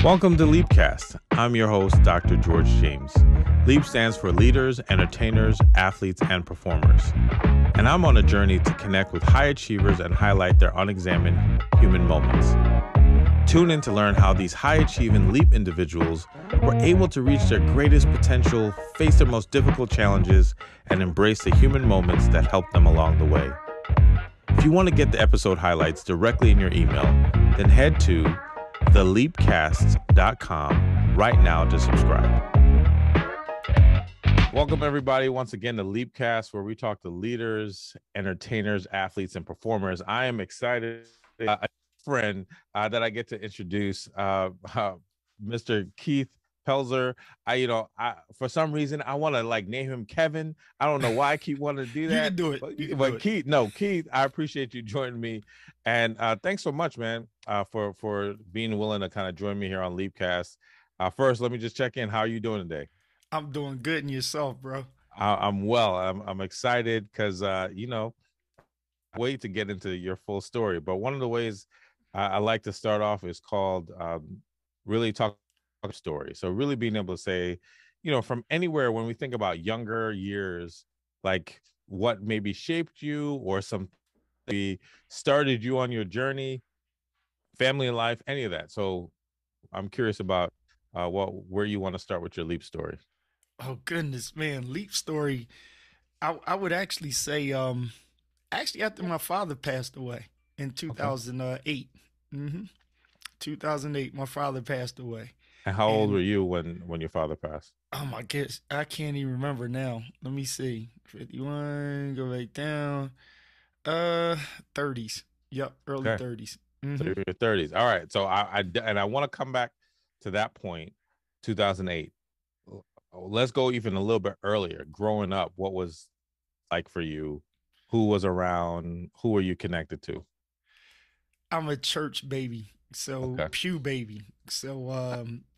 Welcome to LEAPCAST. I'm your host, Dr. George James. LEAP stands for Leaders, Entertainers, Athletes, and Performers. And I'm on a journey to connect with high achievers and highlight their unexamined human moments. Tune in to learn how these high-achieving LEAP individuals were able to reach their greatest potential, face their most difficult challenges, and embrace the human moments that helped them along the way. If you want to get the episode highlights directly in your email, then head to theleapcast.com right now to subscribe. Welcome, everybody, once again to LEAPCAST, where we talk to leaders, entertainers, athletes, and performers. I am excited. A friend that I get to introduce, Mr. Keith Pelzer. For some reason, I want to name him Kevin. I don't know why I keep wanting to do that. You can do it. But Keith, I appreciate you joining me, and thanks so much, man, for being willing to kind of join me here on LEAPCAST. First, let me just check in. How are you doing today? I'm doing good, and yourself, bro? I'm well. I'm excited because wait to get into your full story. But one of the ways I like to start off is called really talk story. So really being able to say, from anywhere when we think about younger years, like what maybe shaped you or some started you on your journey, family life, any of that. So I'm curious about where you want to start with your LEAP story. Oh goodness, man, LEAP story. I would actually say, actually after my father passed away in 2008. Mm-hmm. 2008, my father passed away. And how old were you when your father passed? Oh my goodness, I can't even remember now. Let me see. 51, go back down. 30s. Yep, early Okay. 30s. So Mm-hmm. you're in your 30s. All right. So I want to come back to that point, 2008. Let's go even a little bit earlier. Growing up, what was like for you? Who was around? Who were you connected to? I'm a church baby, so Okay. pew baby. So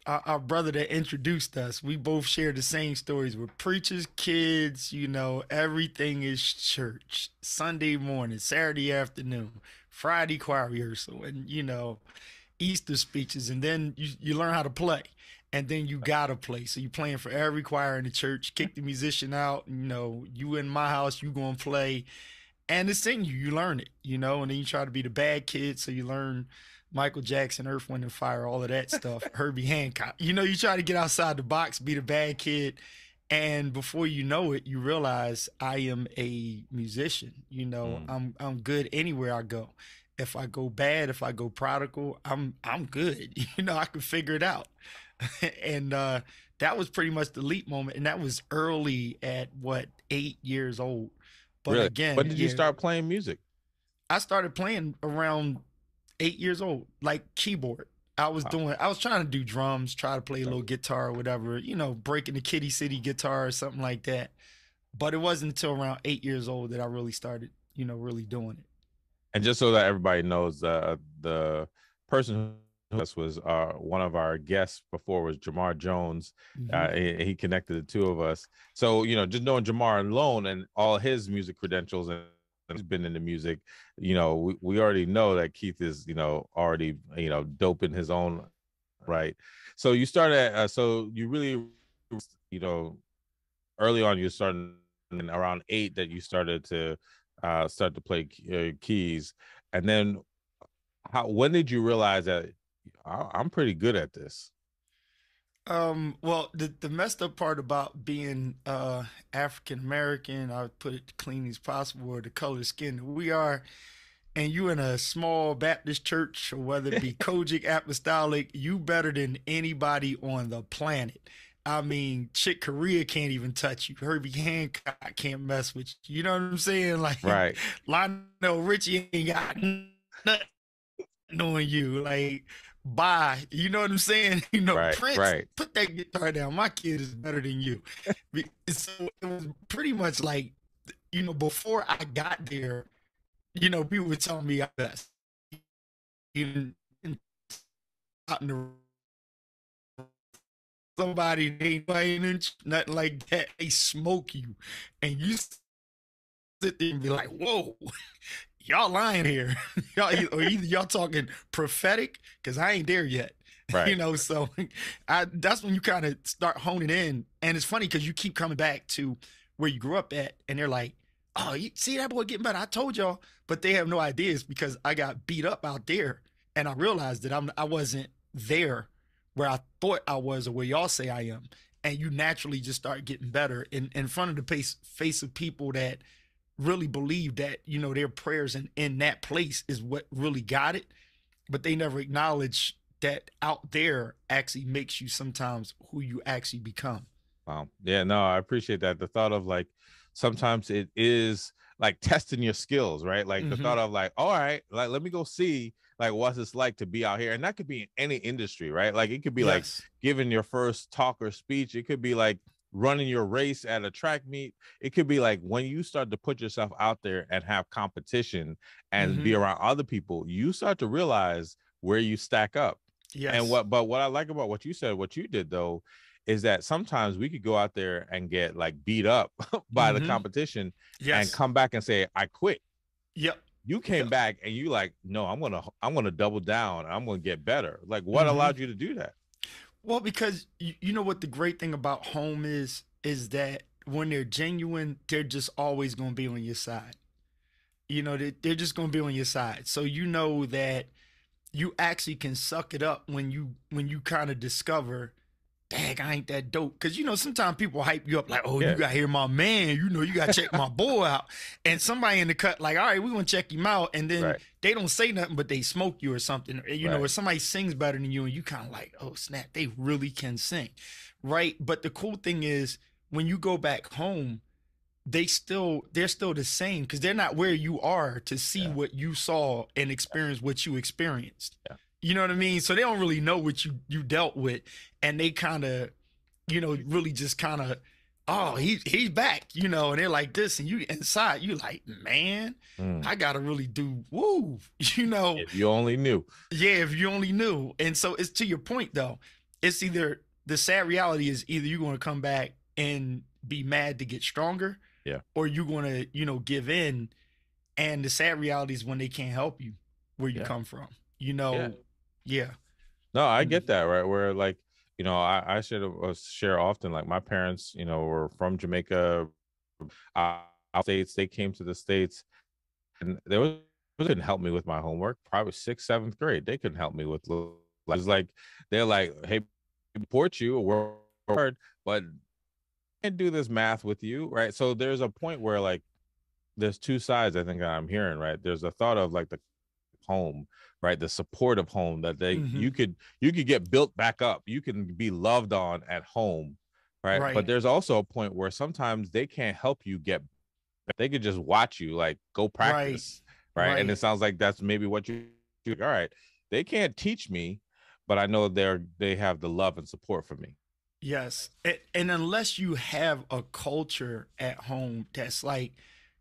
our brother that introduced us, we both share the same stories. We're preachers, kids. Everything is church. Sunday morning, Saturday afternoon, Friday choir rehearsal, and Easter speeches, and then you learn how to play. And then you gotta play. So you're playing for every choir in the church, kick the musician out, you in my house, you gonna play, and it's in you. You learn it, and then you try to be the bad kid, so you learn Michael Jackson, Earth, Wind, and Fire, all of that stuff. Herbie Hancock. You try to get outside the box, be the bad kid, and before you know it, you realize I am a musician. Mm. I'm good anywhere I go. If I go bad, if I go prodigal, I'm good. I can figure it out. And that was pretty much the leap moment, and that was early at what 8 years old. But Really? When again, did you yeah, start playing music? I started playing around 8 years old, like keyboard. Wow. I was trying to do drums, try to play a little guitar or whatever, breaking the Kitty City guitar or something like that. But it wasn't until around 8 years old that I really started, really doing it. And just so that everybody knows, the person who was one of our guests before was Jamar Jones. Hmm. He connected the two of us. So just knowing Jamar alone and all his music credentials, and he's been in the music, we already know that Keith is already dope in his own right. So you started. So you really you know early on you started around 8 that you started to start to play keys, and then when did you realize that I'm pretty good at this? Well, the messed up part about being African American, I would put it clean as possible, or the color skin we are, and you in a small Baptist church, or whether it be Kojic Apostolic, you better than anybody on the planet. I mean, Chick Corea can't even touch you. Herbie Hancock can't mess with you. You know what I'm saying? Like Right. Lionel Richie ain't got nothing on you. Like, bye. You know what I'm saying? Prince, Right. put that guitar down. My kid is better than you. So it was pretty much like, before I got there, people were telling me I'm best. Even out in the somebody they ain't nothing like that. They smoke you, and you sit there and be like, "Whoa, y'all lying here. Y'all or either y'all talking prophetic because I ain't there yet." Right. So that's when you kind of start honing in. And it's funny because you keep coming back to where you grew up at, and they're like, oh, you see that boy getting better. I told y'all, but they have no ideas because I got beat up out there, and I realized that I wasn't there where I thought I was or where y'all say I am. And you naturally just start getting better in front of the face of people that really believe that, their prayers in that place is what really got it. But they never acknowledge that out there actually makes you sometimes who you actually become. Wow. Yeah, no, I appreciate that. The thought of like sometimes it is like testing your skills, right? Like the Mm-hmm. thought of like, all right, like let me go see like what's it's like to be out here. And that could be in any industry, right? Like it could be like Yes. giving your first talk or speech. It could be like running your race at a track meet. It could be like when you start to put yourself out there and have competition and Mm-hmm. be around other people, you start to realize where you stack up. And Yes. but what I like about what you said, what you did though, is that sometimes we could go out there and get like beat up by the Mm-hmm. competition and Yes. come back and say, I quit. Yep. You came Yep. back and you like, no, I'm gonna double down. I'm gonna get better. Like what Mm-hmm. allowed you to do that? Well, because you know what the great thing about home is that when they're genuine, they're just always going to be on your side. They're just going to be on your side. So you know that you actually can suck it up when you kind of discover, dang, I ain't that dope. Because sometimes people hype you up like, oh, you Yeah. got to hear my man. You got to check my boy out. And somebody in the cut like, all right, we're going to check him out. And then Right. they don't say nothing, but they smoke you or something. Or Right. somebody sings better than you, and you kind of like, oh snap, they really can sing, right? But the cool thing is when you go back home, they're still the same because they're not where you are to see Yeah. what you saw and experience what you experienced. Yeah. You know what I mean? So they don't really know what you dealt with, and they kind of, really just kind of, oh, he's back, and they're like this, and you inside you like, man, Mm. I gotta really do woo, you know. If you only knew. Yeah, if you only knew. And so it's to your point though. It's either the sad reality is either you're going to come back and be mad to get stronger, Yeah. or you're going to, give in. And the sad reality is when they can't help you where you Yeah. come from. Yeah. Yeah. No, I Mhm. get that, right? Where like, I should share often, like my parents, were from Jamaica, States. They came to the States and they couldn't help me with my homework. Probably sixth, seventh grade. They couldn't help me with it's like they're like, hey, report you a word, but I can't do this math with you, right? So there's a point where like there's two sides I think I'm hearing, right? There's a thought of like the home, right? The support of home that Mhm. you could get built back up. You can be loved on at home, right? But Right. there's also a point where sometimes they can't help you get, they could just watch you like go Right. practice, right? And it Right. sounds like that's maybe what you all right. They can't teach me, but I know they have the love and support for me. Yes. And unless you have a culture at home that's like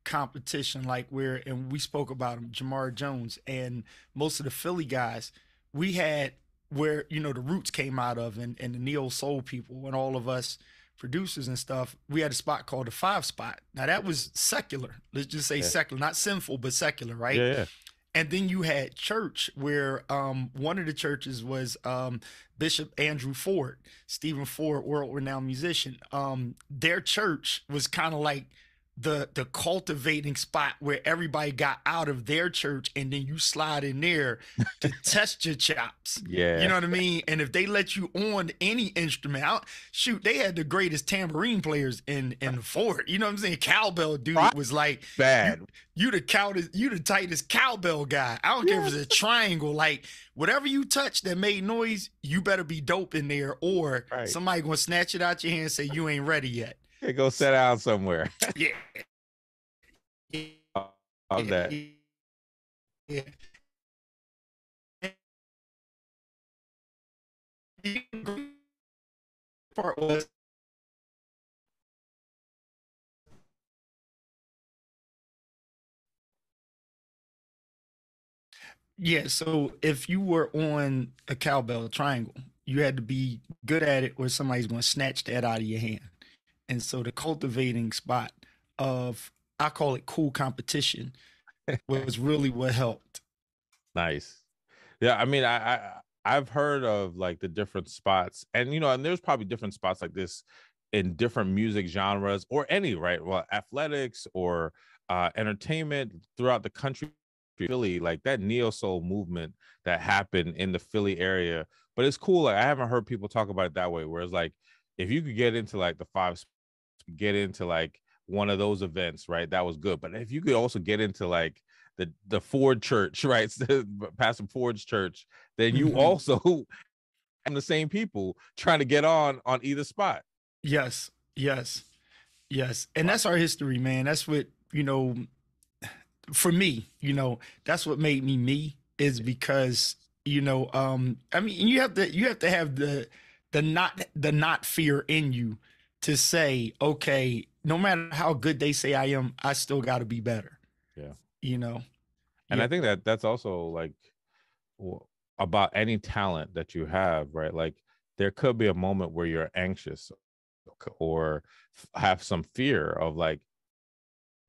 competition, like where, and we spoke about him, Jamar Jones, and most of the Philly guys, we had where, the roots came out of, and the neo soul people and all of us producers and stuff, we had a spot called the Five Spot. Now that was secular. Let's just say Yeah. secular, not sinful, but secular, right? Yeah, yeah. And then you had church where one of the churches was Bishop Andrew Ford, Stephen Ford, world renowned musician. Their church was kind of like the cultivating spot where everybody got out of their church, and then you slide in there to test your chops. You Yeah. know what I mean? And if they let you on any instrument, shoot, they had the greatest tambourine players in Ford. You know what I'm saying? Cowbell dude was like, you Bad. you the tightest cowbell guy. I don't care if Yeah. it's a triangle. Like whatever you touch that made noise, you better be dope in there, or Right. somebody gonna snatch it out your hand and say you ain't ready yet. Yeah, go sit down somewhere. Yeah. Of that. Yeah. Part was yeah. So if you were on a cowbell triangle, you had to be good at it, or somebody's gonna snatch that out of your hand. And so the cultivating spot of, I call it cool competition, was really what helped. Nice. Yeah, I mean, I've heard of like the different spots, and and there's probably different spots like this in different music genres or any, right? Well, athletics or entertainment throughout the country. Philly, like that neo soul movement that happened in the Philly area. But it's cool. Like I haven't heard people talk about it that way. Whereas like if you could get into like the five, get into like one of those events, right? That was good. But if you could also get into like the Ford Church, right? Pastor Ford's church, then you also have the same people trying to get on either spot. Yes, yes, yes. And Wow. that's our history, man. That's what, for me, that's what made me me, is because, I mean, you have to have the not fear in you to say, okay, no matter how good they say I am, I still got to be better. Yeah. You know. And Yeah. I think that that's also like about any talent that you have, right? Like there could be a moment where you're anxious or have some fear of like,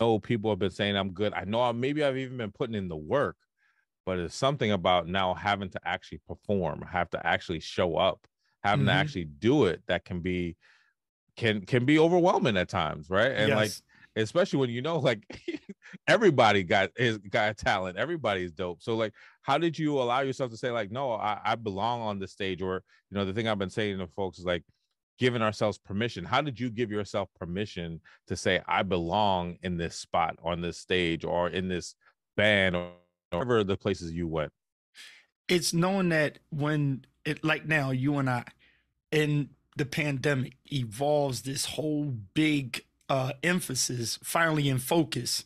oh, people have been saying I'm good. I know maybe I've even been putting in the work, but it's something about now having to actually perform, have to actually show up, having to Mm-hmm. actually do it. That can be overwhelming at times, right? And like Yes. especially when like everybody got talent, everybody's dope. So like how did you allow yourself to say like, no, I belong on this stage? Or the thing I've been saying to folks is like giving ourselves permission. How did you give yourself permission to say I belong in this spot, on this stage, or in this band, or wherever the places you went? It's knowing that when it, like now, you and I, and the pandemic evolves this whole big emphasis, finally in focus,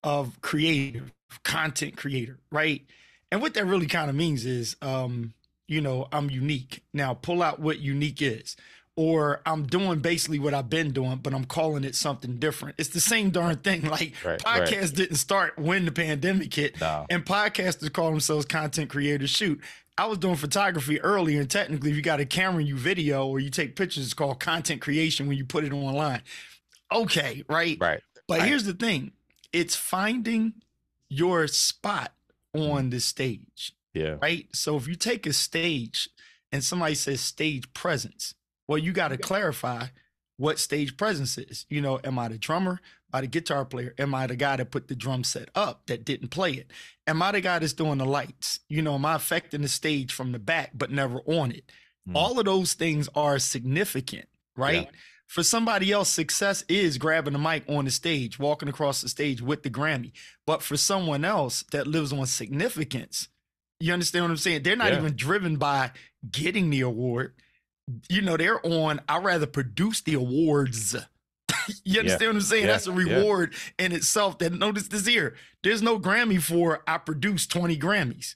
of creative content creator, right? And what that really kind of means is, I'm unique. Now pull out what unique is. Or I'm doing basically what I've been doing, but I'm calling it something different. It's the same darn thing. Like Right. podcasts didn't start when the pandemic hit, No. and podcasters call themselves content creators. Shoot, I was doing photography earlier, and technically, if you got a camera and you video or you take pictures, it's called content creation when you put it online. Okay, right? Right. But here's the thing, it's finding your spot on the stage, Yeah. right? So if you take a stage and somebody says stage presence, well, you got to clarify what stage presence is. Am I the drummer? Am I the guitar player? Am I the guy that put the drum set up that didn't play it? Am I the guy that's doing the lights? Am I affecting the stage from the back but never on it? All of those things are significant, right? Yeah. For somebody else, success is grabbing the mic on the stage, walking across the stage with the Grammy. But for someone else that lives on significance, you understand what I'm saying? They're not even driven by getting the award. They're on, I'd rather produce the awards. You understand what I'm saying? That's a reward in itself. That, notice this here. There's no Grammy for I produced 20 Grammys.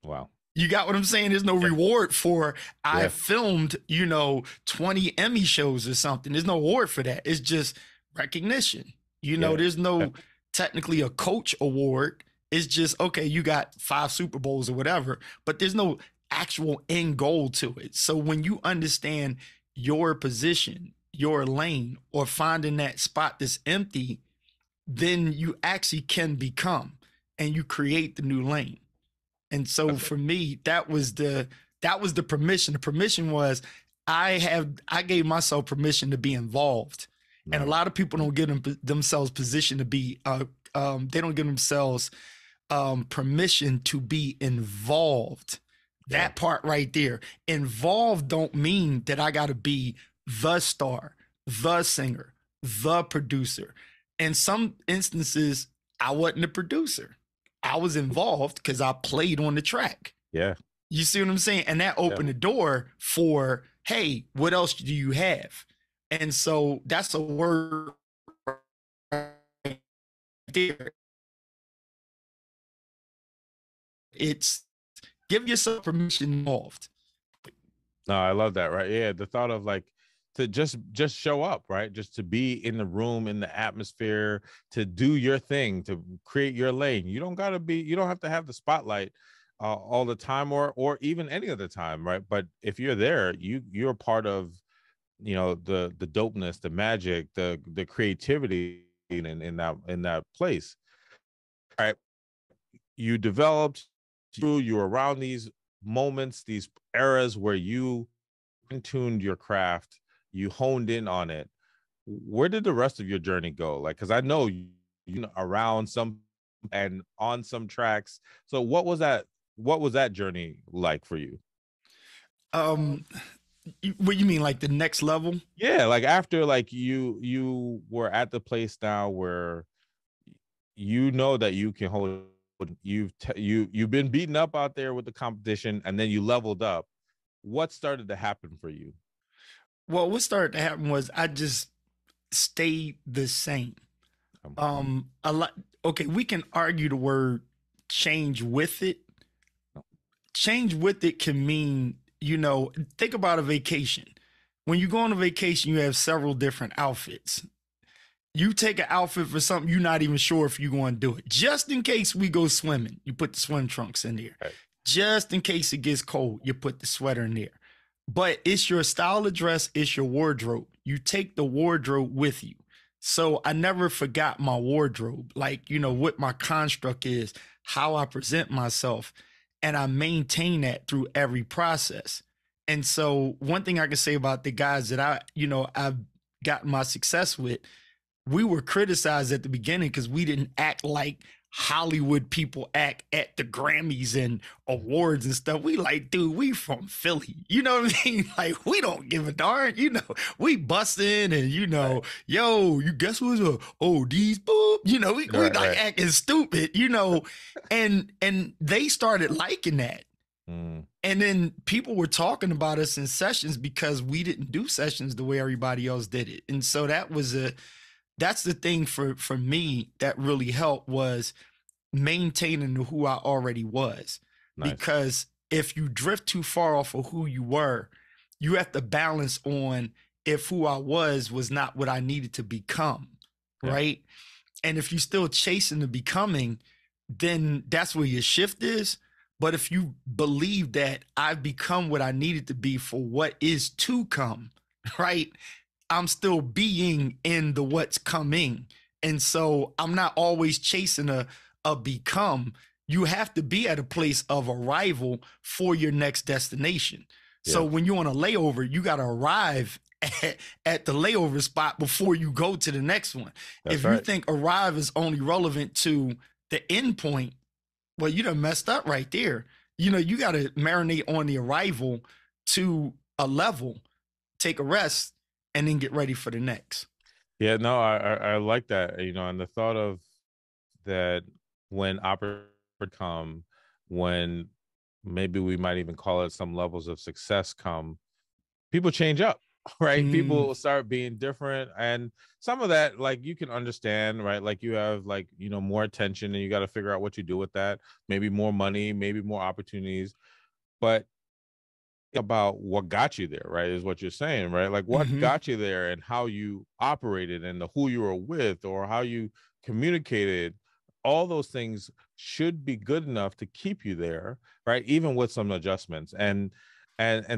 Wow. You got what I'm saying? There's no reward for I filmed, 20 Emmy shows or something. There's no award for that. It's just recognition. There's no technically a coach award. It's just, okay, you got 5 Super Bowls or whatever, but there's no actual end goal to it. So when you understand your position, your lane, or finding that spot that's empty, then you actually can become, and you create the new lane. And so for me, that was the permission. The permission was I gave myself permission to be involved. Nice. And a lot of people don't give themselves position to be they don't give themselves permission to be involved. That part right there. Involved don't mean that I got to be the star, the singer, the producer. In some instances, I wasn't a producer. I was involved because I played on the track. Yeah. You see what I'm saying? And that opened the door for, hey, what else do you have? And so that's a word right there. It's give yourself permission involved. No, I love that. Right. Yeah. The thought of like, to just show up, right? Just to be in the room, in the atmosphere, to do your thing, to create your lane. You don't have to have the spotlight all the time or even any other time, right? But if you're there, you're part of, the dopeness, the magic, the creativity in that place. All right. You developed, you were around these moments, these eras where you tuned your craft, you honed in on it, where did the rest of your journey go? Like, because I know you around some and on some tracks. So what was that journey like for you? Um, what you mean, like the next level? Yeah, like after like you were at the place now where you know that you can hold, you've been beaten up out there with the competition, and then you leveled up. What started to happen for you? Well, what started to happen was I just stayed the same. A lot. Okay, we can argue the word change with it. Change with it can mean, think about a vacation. When you go on a vacation, you have several different outfits. You take an outfit for something you're not even sure if you're going to do it. Just in case we go swimming, you put the swim trunks in there. Right. Just in case it gets cold, you put the sweater in there. But it's your style of dress, it's your wardrobe. You take the wardrobe with you. So I never forgot my wardrobe, like, what my construct is, how I present myself. And I maintain that through every process. And so one thing I can say about the guys that I've gotten my success with, we were criticized at the beginning because we didn't act like Hollywood people act at the Grammys and awards and stuff. We like, dude, we from Philly. You know what I mean? Like, we don't give a darn. We busting and, yo, you guess what's up? Oh, these boop. We like acting stupid, and they started liking that. And then people were talking about us in sessions because we didn't do sessions the way everybody else did it. And so that's the thing for me that really helped, was maintaining who I already was. Nice. Because if you drift too far off of who you were, you have to balance on if who I was not what I needed to become, right? And if you're still chasing the becoming, then that's where your shift is. But if you believe that I've become what I needed to be for what is to come, right? I'm still being in the what's coming. And so I'm not always chasing a become. You have to be at a place of arrival for your next destination. Yeah. So when you're on a layover, you got to arrive at the layover spot before you go to the next one. That's if you think arrive is only relevant to the end point, well, you done messed up right there. You got to marinate on the arrival to a level, take a rest, and then get ready for the next. Yeah, no, I like that, and the thought of that when opportunity come, when maybe we might even call it some levels of success come, people change up, right? People start being different. And some of that, like, you can understand, right? Like, you have, like, more attention and you got to figure out what you do with that. Maybe more money, maybe more opportunities. But about what got you there, right, is what you're saying, right? Like, what got you there and how you operated and who you were with or how you communicated. All those things should be good enough to keep you there, right? Even with some adjustments. And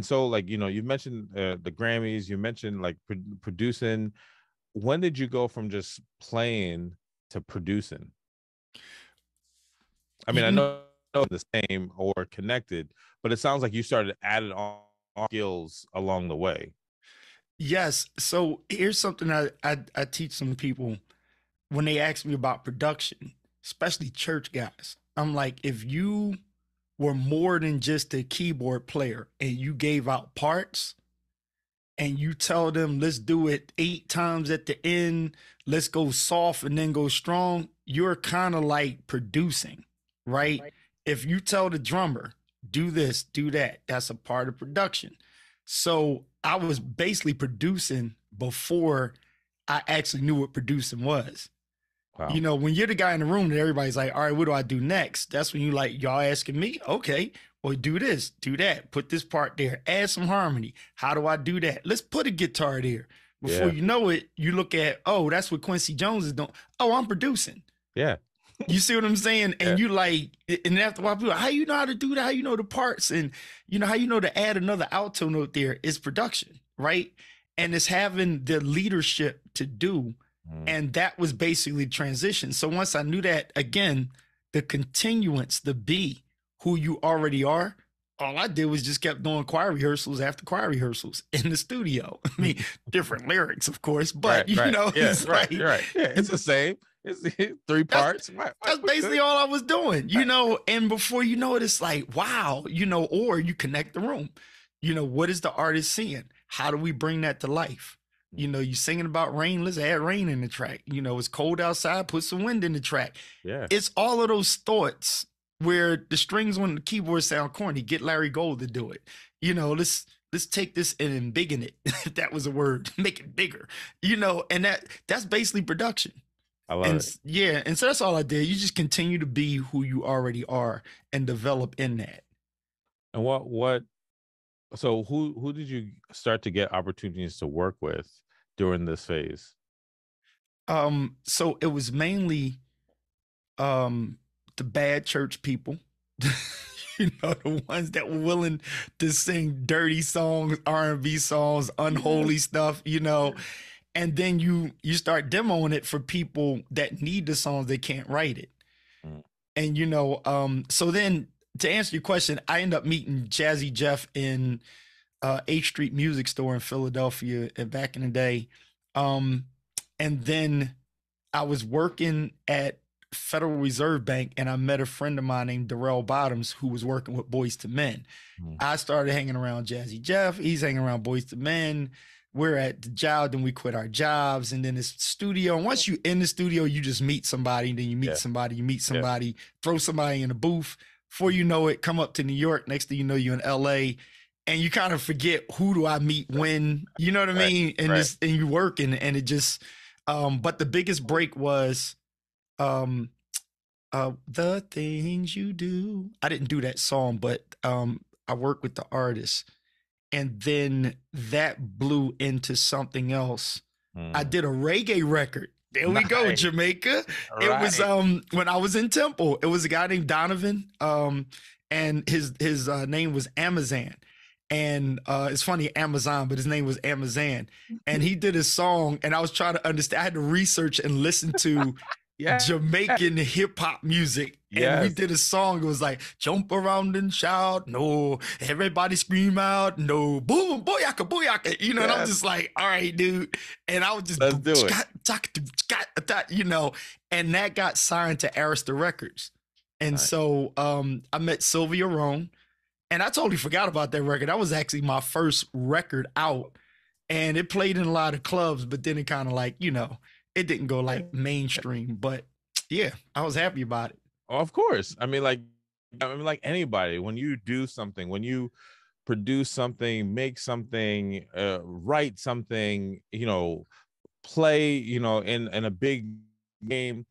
so, like, you mentioned the Grammys, you mentioned like producing. When did you go from just playing to producing? I mean, I know the same or connected, but it sounds like you started adding on skills along the way. Yes. So here's something I teach some people when they ask me about production, especially church guys. I'm like, if you were more than just a keyboard player and you gave out parts and you tell them, let's do it 8 times at the end, let's go soft and then go strong, you're kind of like producing, right? If you tell the drummer, do this, do that, that's a part of production. So I was basically producing before I actually knew what producing was. Wow. When you're the guy in the room that everybody's like, all right, what do I do next? That's when you like, y'all asking me? Okay, well, do this, do that, put this part there, add some harmony. How do I do that? Let's put a guitar there. Before you know it, you look at, oh, that's what Quincy Jones is doing. Oh, I'm producing. Yeah. You see what I'm saying? And you like, and after a while, people, how you know how to do that? How you know the parts? And how you know to add another alto note there is production, right? And it's having the leadership to do. And that was basically transition. So once I knew that, again, the continuance, the be who you already are, all I did was just kept doing choir rehearsals after choir rehearsals in the studio. I mean, different lyrics, of course, but Right. Yeah. it's Right. like Right. Yeah. It's the same. It's three that's parts. that's basically all I was doing, and before you know it, it's like, wow, or you connect the room. What is the artist seeing? How do we bring that to life? You singing about rain, let's add rain in the track. It's cold outside, put some wind in the track. Yeah. It's all of those thoughts where the strings on the keyboard sound corny. Get Larry Gold to do it. Let's take this and embiggen it. If that was a word, make it bigger. And that's basically production. I love And it. yeah, and so that's all I did. You just continue to be who you already are and develop in that. And what so who did you start to get opportunities to work with during this phase? So it was mainly the bad church people. The ones that were willing to sing dirty songs, R&B songs, unholy stuff, and then you start demoing it for people that need the songs, they can't write it. Mm. And so then to answer your question, I end up meeting Jazzy Jeff in 8th Street Music Store in Philadelphia back in the day. And then I was working at Federal Reserve Bank, and I met a friend of mine named Darrell Bottoms, who was working with Boyz II Men. I started hanging around Jazzy Jeff. He's hanging around Boyz II Men. We're at the job, then we quit our jobs, and then this studio. And once you in the studio, you just meet somebody, and then you meet somebody, throw somebody in a booth. Before you know it, come up to New York. Next thing you know, you're in LA, and you kind of forget, who do I meet when? You know what I mean? And and you work, and it just. But the biggest break was the things you do. I didn't do that song, but I worked with the artist, and then that blew into something else. I did a reggae record. There we go, Jamaica. It was when I was in Temple. It was a guy named Donovan, and his name was Amazon. And it's funny, Amazon, but his name was Amazon. And he did a song, and I was trying to understand. I had to research and listen to Jamaican hip hop music. And we did a song. It was like, jump around and shout, no. Everybody scream out, no. Boom, boyaka, boyaka. And I'm just like, all right, dude. And I was just, let's do it. And that got signed to Arista Records. And so I met Sylvia Rohn. And I totally forgot about that record. That was actually my first record out. And it played in a lot of clubs, but then it kind of like, it didn't go like mainstream. But yeah, I was happy about it. Oh, of course. I mean, like anybody, when you do something, when you produce something, make something, write something, play, in a big game,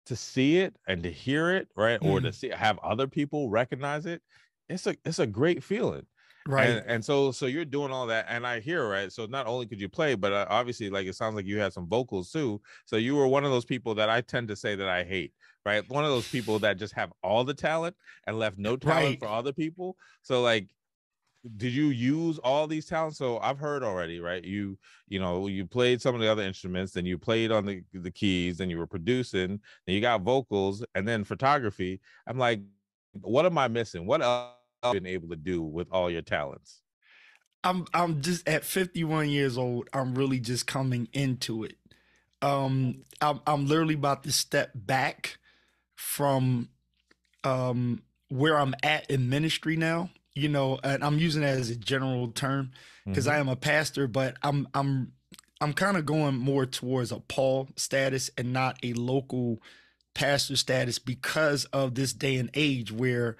to see it and to hear it, right? Or to have other people recognize it. It's a great feeling, right? And so you're doing all that, and I hear, right? So not only could you play, but obviously, like, it sounds like you had some vocals too. So you were one of those people that I tend to say that I hate, right? One of those people that just have all the talent and left no talent for other people. So like, did you use all these talents? So I've heard already, right? You played some of the other instruments, then you played on the keys, then you were producing, then you got vocals, and then photography. I'm like, what am I missing? What else have you been able to do with all your talents? I'm just at 51 years old. I'm really just coming into it. I'm literally about to step back from where I'm at in ministry now. And I'm using that as a general term because I am a pastor, but I'm kind of going more towards a Paul status and not a local pastor status because of this day and age where,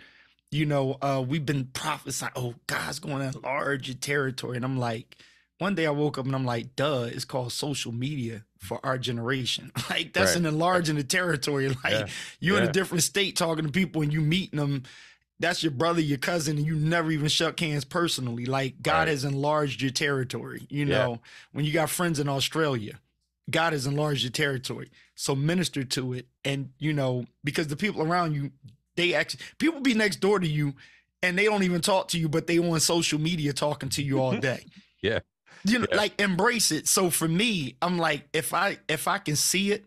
we've been prophesying, oh, God's going to enlarge your territory. And I'm like, one day I woke up and I'm like, duh, it's called social media for our generation. Like, that's an enlarging the territory. Like, you're in a different state talking to people and you meeting them. That's your brother, your cousin, and you never even shook hands personally. Like, God has enlarged your territory. When you got friends in Australia, God has enlarged your territory. So minister to it. And, because the people around you, people be next door to you and they don't even talk to you, but they on social media talking to you all day. Like, embrace it. So for me, I'm like, if I can see it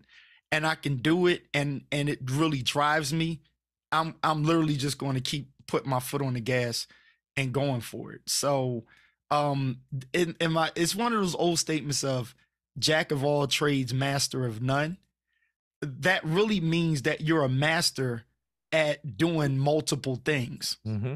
and I can do it and it really drives me, I'm literally just going to keep putting my foot on the gas and going for it. So it's one of those old statements of jack of all trades, master of none. That really means that you're a master at doing multiple things. Mm-hmm.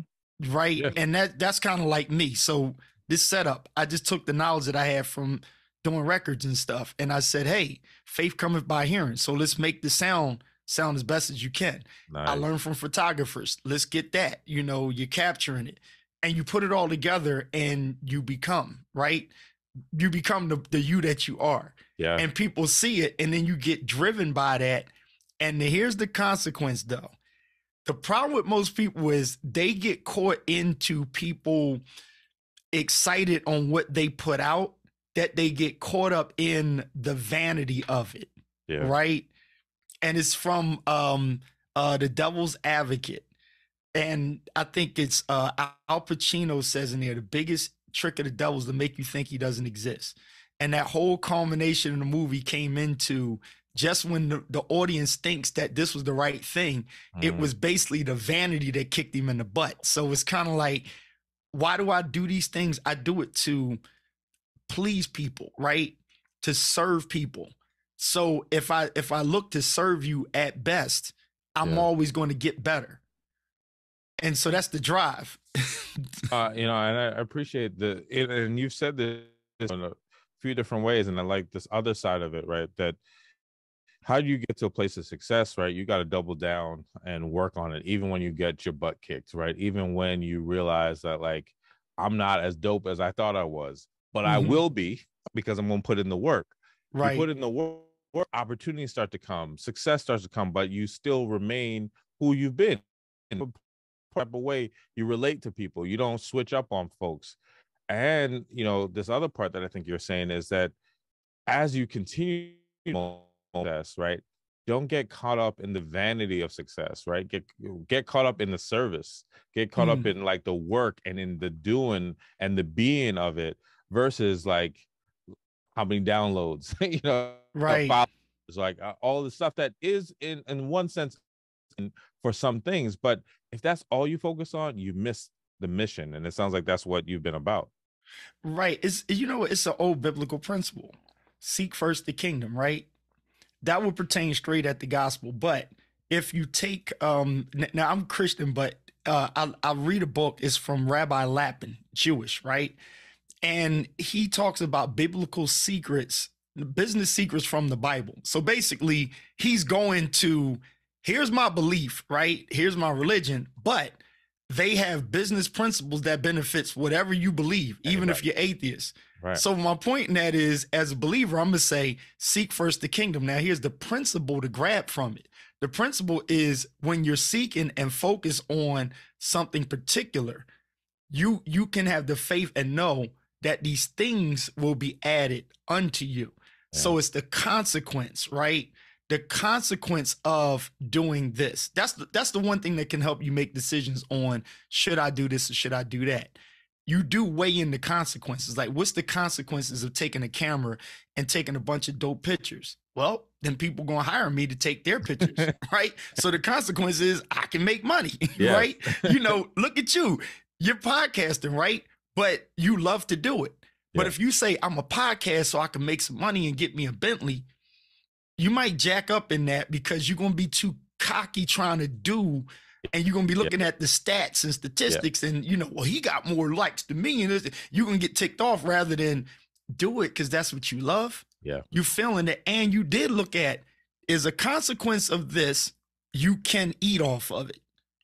Right. Yes. And that's kind of like me. So this setup, I just took the knowledge that I had from doing records and stuff. And I said, hey, faith cometh by hearing. So let's make the sound as best as you can. Nice. I learned from photographers. Let's get that. You're capturing it and you put it all together and you become, right? You become the you that you are. Yeah. And people see it and then you get driven by that. And here's the consequence though. The problem with most people is they get caught into people excited on what they put out, that they get caught up in the vanity of it. Yeah. Right. And it's from The Devil's Advocate. And I think it's Al Pacino says in there, the biggest trick of the devil is to make you think he doesn't exist. And that whole culmination of the movie came into just when the audience thinks that this was the right thing, it was basically the vanity that kicked him in the butt. So it's kind of like, why do I do these things? I do it to please people, right? To serve people. So if I look to serve you at best, I'm always going to get better. And so that's the drive. And I appreciate and you've said this in a few different ways, and I like this other side of it, right? That how do you get to a place of success, right? You got to double down and work on it, even when you get your butt kicked, right? Even when you realize that, like, I'm not as dope as I thought I was, but I will be, because I'm going to put in the work. Right. You put in the work, opportunities start to come, success starts to come, but you still remain who you've been. In a type of way you relate to people. You don't switch up on folks. And, this other part that I think you're saying is that as you continue success, right? Don't get caught up in the vanity of success, right? Get caught up in the service, get caught up in like the work and in the doing and the being of it, versus like how many downloads, right? Followers, like all the stuff that is in one sense for some things. But if that's all you focus on, you miss the mission. And it sounds like that's what you've been about. Right. It's an old biblical principle. Seek first the kingdom, right? That would pertain straight at the gospel. But if you take, now I'm Christian, but I read a book. It's from Rabbi Lapin, Jewish, right? And he talks about biblical secrets, business secrets from the Bible. So basically, he's going to, here's my belief, right? Here's my religion, but they have business principles that benefits whatever you believe, even if you're atheist. Right. So my point in that is, as a believer, I'm going to say, seek first the kingdom. Now, here's the principle to grab from it. The principle is when you're seeking and focus on something particular, you can have the faith and know that these things will be added unto you. Yeah. So it's the consequence, right? The consequence of doing this. That's the one thing that can help you make decisions on, should I do this or should I do that? You do weigh in the consequences. Like, what's the consequences of taking a camera and taking a bunch of dope pictures? Well, then people going to hire me to take their pictures, right? So the consequence is I can make money, yes. Right? Look at you. You're podcasting, right? But you love to do it. But if you say, I'm a podcast so I can make some money and get me a Bentley, you might jack up in that because you're going to be too cocky trying to do, and you're going to be looking at the stats and statistics and, well, he got more likes than me. And you're going to get ticked off rather than do it because that's what you love. Yeah. You feeling it. And you did look at, is a consequence of this, you can eat off of it.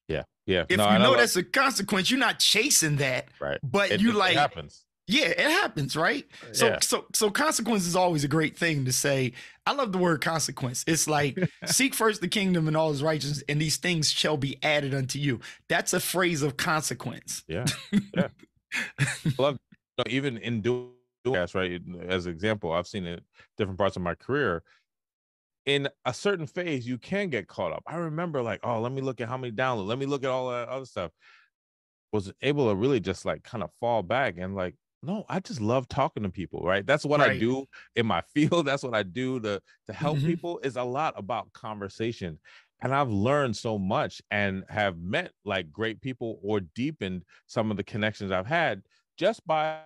Yeah. Yeah. If that's a consequence, you're not chasing that. Right. But it happens. Yeah, it happens, right? So consequence is always a great thing to say. I love the word consequence. It's like, seek first the kingdom and all his righteousness, and these things shall be added unto you. That's a phrase of consequence. Yeah, yeah. I love, even in doing that, right? As an example, I've seen it different parts of my career. In a certain phase, you can get caught up. I remember like, oh, let me look at how many downloads. Let me look at all that other stuff. Was able to really just like kind of fall back and like, no, I just love talking to people, right? That's what I do in my field. That's what I do to help people, is a lot about conversation. and I've learned so much and have met like great people or deepened some of the connections I've had just by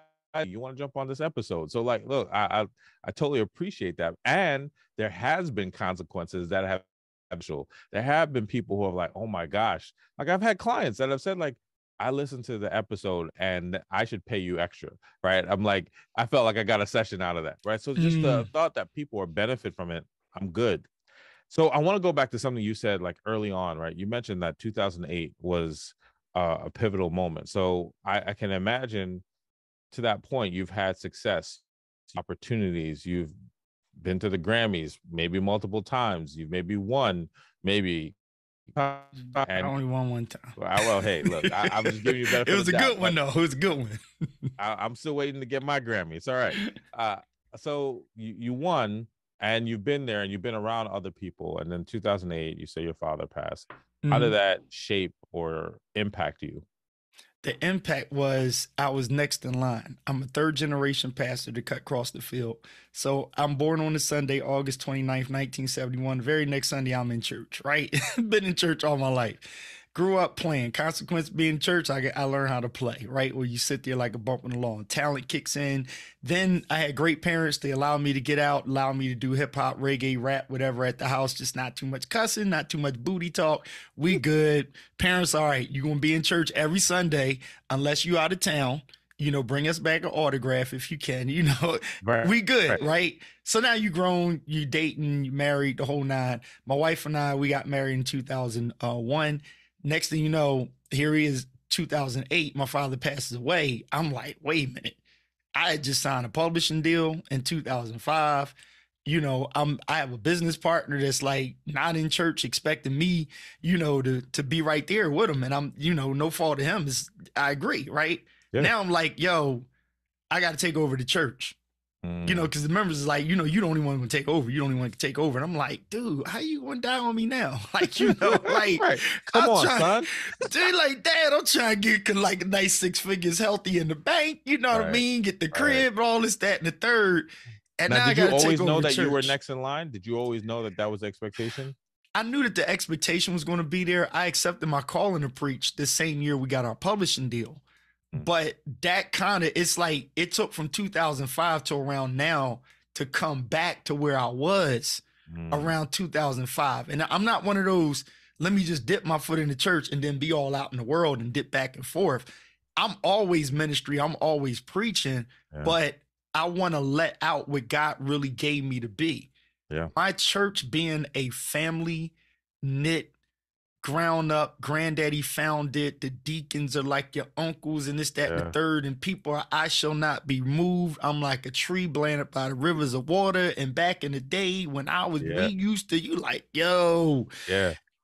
you want to jump on this episode. So like, look, I totally appreciate that. And there has been consequences that have there have been people who are like, oh my gosh, like I've had clients that have said like, I listened to the episode and I should pay you extra, right? I'm like, I felt like I got a session out of that, right? So just the thought that people will benefit from it, I'm good. So I want to go back to something you said like early on, right? You mentioned that 2008 was a pivotal moment. So I can imagine to that point, you've had success, opportunities, you've been to the Grammys, maybe multiple times, you've maybe won, maybe. I And only won one time. well, hey, look, I'm just giving you benefit. It was a good one, though. It was a good one. I'm still waiting to get my Grammy. It's all right. So you won, and you've been there, and you've been around other people. And then 2008, you say your father passed. How did that shape or impact you? The impact was I was next in line. I'm a third generation pastor to cut across the field. So I'm born on a Sunday, August 29th, 1971. The very next Sunday, I'm in church, right? Been in church all my life. Grew up playing. Consequence being church, I learned how to play, right? Where you sit there like a bump in the lawn. Talent kicks in. Then I had great parents. They allowed me to get out, allowed me to do hip hop, reggae, rap, whatever at the house. Just not too much cussing, not too much booty talk. We good. Parents, all right, you're going to be in church every Sunday unless you out of town. You know, bring us back an autograph if you can, you know, right, we good, right? So now you grown, you dating, you married, the whole nine. My wife and I, we got married in 2001. Next thing you know, here he is, 2008, my father passes away. I'm like, wait a minute. I had just signed a publishing deal in 2005. You know, I have a business partner that's like not in church expecting me, you know, to be right there with him. And I'm, you know, no fault of him. I agree, right? Yeah. Now I'm like, yo, I got to take over the church. You know, because the members is like, you know, you don't even want to take over. You don't even want to take over. And I'm like, dude, how you going to die on me now? Like, you know, like, right. Come on, son. Dude, like, Dad, I'm trying to get like a nice 6 figures healthy in the bank. You know what I mean? Get the crib, all this, that, and the third. And now I got to take over the church. Did you always know that you were next in line? Did you always know that that was the expectation? I knew that the expectation was going to be there. I accepted my calling to preach the same year we got our publishing deal. But that kind of, it's like, it took from 2005 to around now to come back to where I was around 2005. And I'm not one of those, let me just dip my foot in the church and then be all out in the world and dip back and forth. I'm always ministry. I'm always preaching, but I want to let out what God really gave me to be. Yeah. My church being a family knit, ground up, granddaddy found it. The deacons are like your uncles and this, that, and the third. And people are, I shall not be moved. I'm like a tree planted by the rivers of water. And back in the day when I was, we used to, you like, yo,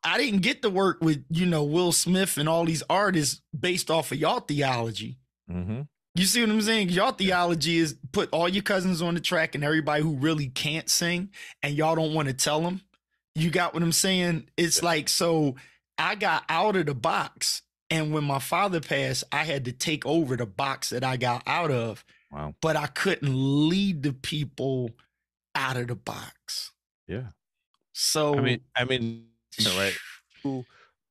I didn't get to work with, you know, Will Smith and all these artists based off of y'all theology. You see what I'm saying? Y'all theology is put all your cousins on the track and everybody who really can't sing and y'all don't want to tell them. You got what I'm saying? It's like, so I got out of the box. And when my father passed, I had to take over the box that I got out of. Wow. But I couldn't lead the people out of the box. Yeah. So, I mean, right.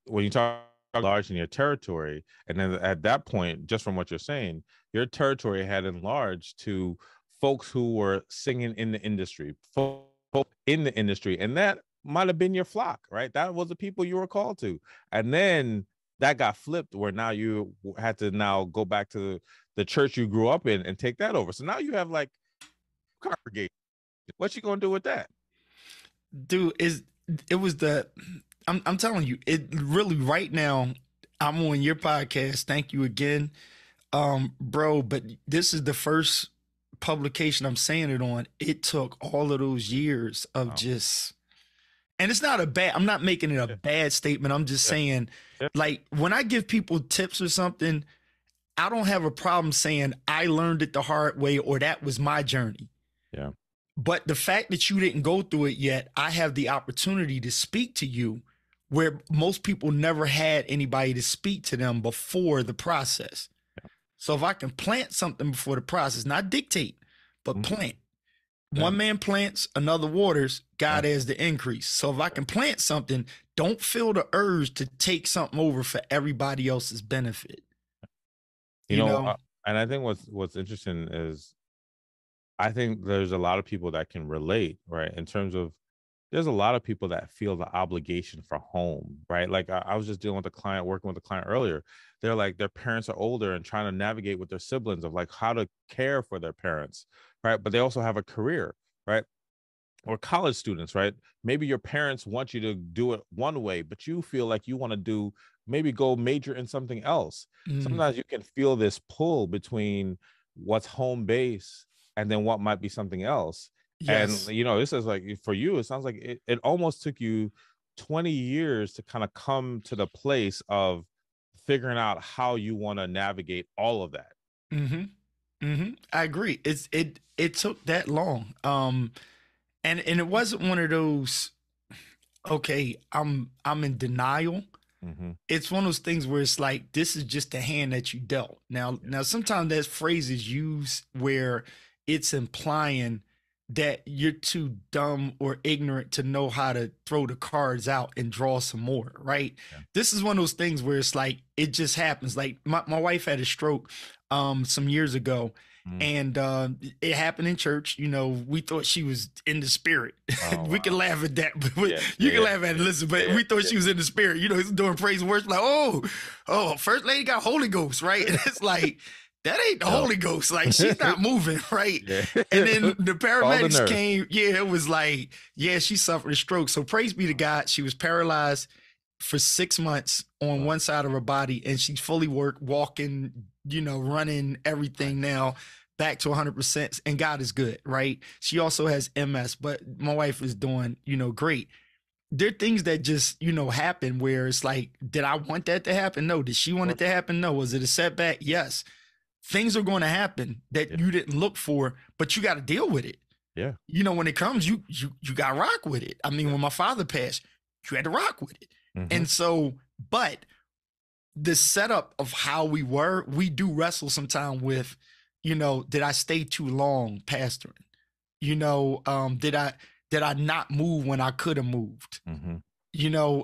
When you talk large in your territory, and then at that point, just from what you're saying, your territory had enlarged to folks who were singing in the industry, folks in the industry. And that might have been your flock, right? That was the people you were called to. And then that got flipped where now you had to now go back to the church you grew up in and take that over. So now you have like congregation. What you gonna do with that? Dude, I'm telling you, it really right now, I'm on your podcast. Thank you again. Bro, but this is the first publication I'm saying it on. It took all of those years of just, and it's not I'm not making it a bad statement. I'm just saying, like, when I give people tips or something, I don't have a problem saying I learned it the hard way or that was my journey. Yeah. But the fact that you didn't go through it yet, I have the opportunity to speak to you where most people never had anybody to speak to them before the process. Yeah. So if I can plant something before the process, not dictate, but plant. One man plants, another waters, God has the increase. So if I can plant something, don't feel the urge to take something over for everybody else's benefit. You You know, know? and I think what's interesting is I think there's a lot of people that can relate, right? In terms of there's a lot of people that feel the obligation for home, right? Like I was just dealing with a client, working with a client earlier. They're like their parents are older and trying to navigate with their siblings of like how to care for their parents, right? But they also have a career, right? Or college students, right? Maybe your parents want you to do it one way, but you feel like you want to do maybe go major in something else. Mm, Sometimes you can feel this pull between what's home base and then what might be something else. And yes. this is like for you, it sounds like it almost took you 20 years to kind of come to the place of figuring out how you want to navigate all of that. Mm-hmm. Mm-hmm. I agree. It took that long. And it wasn't one of those, okay, I'm in denial. Mm-hmm. It's one of those things where it's like, this is just the hand that you dealt. Now sometimes that phrase is used where it's implying that you're too dumb or ignorant to know how to throw the cards out and draw some more, right? Yeah. This is one of those things where it's like it just happens. Like my wife had a stroke some years ago, Mm-hmm. and it happened in church. We thought she was in the spirit. Oh, We can wow. laugh at that, but Yeah, you yeah, can yeah, laugh at it. Listen, but yeah, we thought yeah, she was in the spirit. It's doing praise and worship. Like, oh, first lady got Holy Ghost, right? And it's like that ain't the no. Holy Ghost. Like she's not moving, right? Yeah. And then the Call the paramedics nurse. came. Yeah, it was like, yeah, she suffered a stroke. So praise be to God. She was paralyzed for 6 months on Wow. one side of her body, and she's fully walking, running everything Nice. now back to 100%. And God is good, right? She also has MS, but my wife is doing, great. There are things that just, happen where it's like, did I want that to happen? No. Did she Of want it course. to happen? No. Was it a setback? Yes. Things are going to happen that Yeah. you didn't look for, but you got to deal with it. Yeah. When it comes, you got to rock with it. I mean, Yeah. when my father passed, you had to rock with it. Mm-hmm. And so, but the setup of how we do wrestle sometime with, did I stay too long pastoring? Did I not move when I could have moved? Mm-hmm.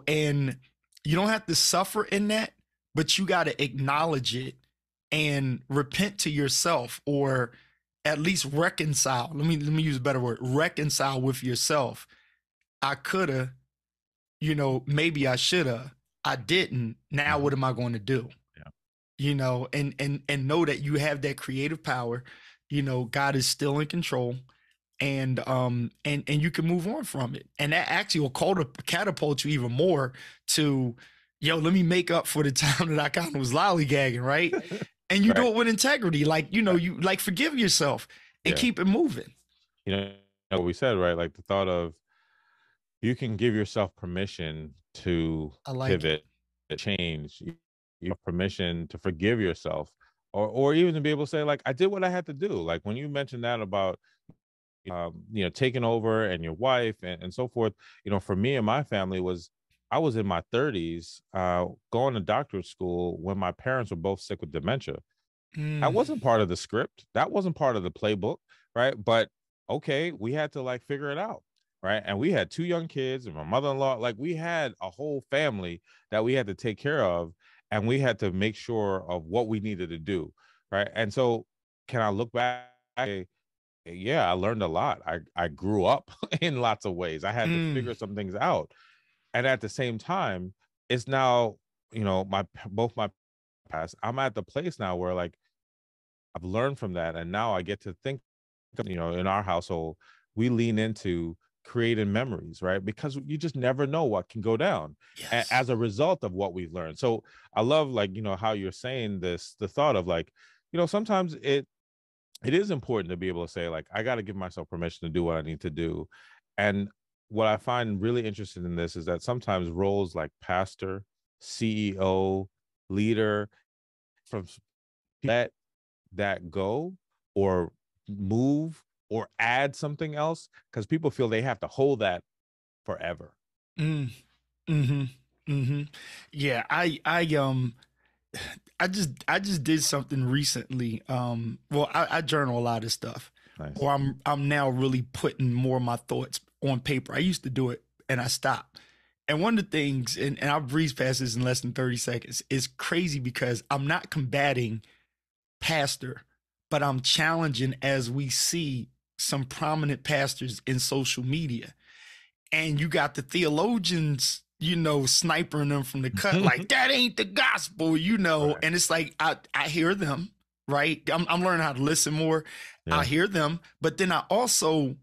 And you don't have to suffer in that, but you got to acknowledge it and repent to yourself, or at least reconcile. Let me use a better word. Reconcile with yourself. I coulda, maybe I shoulda. I didn't. Now Mm-hmm. what am I going to do? Yeah. And know that you have that creative power. God is still in control, and you can move on from it. And that actually will catapult you even more to, let me make up for the time that I kind of was lollygagging, right? And you Right. do it with integrity, like you like forgive yourself and Yeah. keep it moving. What we said, right? Like the thought of you can give yourself permission to I like it. pivot, to change. You have permission to forgive yourself, or even to be able to say, like, I did what I had to do. Like when you mentioned that about taking over and your wife and so forth. For me and my family I was in my 30s, going to doctorate school when my parents were both sick with dementia. That Mm, wasn't part of the script. That wasn't part of the playbook, right? But okay, we had to like figure it out, right? And we had two young kids and my mother-in-law. Like we had a whole family that we had to take care of, and we had to make sure of what we needed to do, right? And so, can I look back? Yeah, I learned a lot. I grew up in lots of ways. I had to mm, figure some things out, and at the same time, it's now my both my past. I'm at the place now where like I've learned from that, and now I get to think. In our household, we lean into creating memories, right? Because you just never know what can go down yes. as a result of what we've learned. So I love like how you're saying this, the thought of like sometimes it is important to be able to say like I got to give myself permission to do what I need to do. And what I find really interesting in this is that sometimes roles like pastor, CEO, leader, from let that go or move or add something else because people feel they have to hold that forever. Mm, mm-hmm. Mm-hmm. Yeah, I just did something recently. Well, I journal a lot of stuff, Nice. or I'm now really putting more of my thoughts on paper. I used to do it and I stopped. And one of the things, and I'll breeze past this in less than 30 seconds, is crazy because I'm not combating pastor, but I'm challenging as we see some prominent pastors in social media. And you got the theologians, snipering them from the cut, like that ain't the gospel, Right. And it's like, I hear them, right? I'm learning how to listen more. Yeah. I hear them, but then I also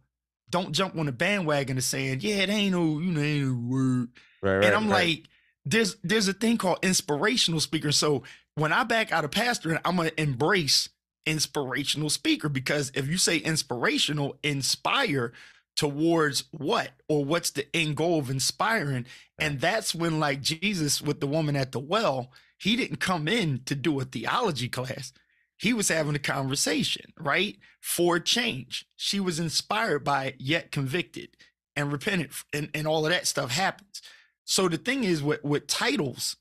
don't jump on the bandwagon of saying, yeah, it ain't no, ain't no word. Right, And I'm right. like, there's a thing called inspirational speaker. So when I back out of pastoring, I'm going to embrace inspirational speaker, because if you say inspirational, inspire towards what, or what's the end goal of inspiring? And that's when, like Jesus with the woman at the well, he didn't come in to do a theology class. He was having a conversation, right? For change. She was inspired by it, yet convicted and repentant, and all of that stuff happens. So the thing is, with titles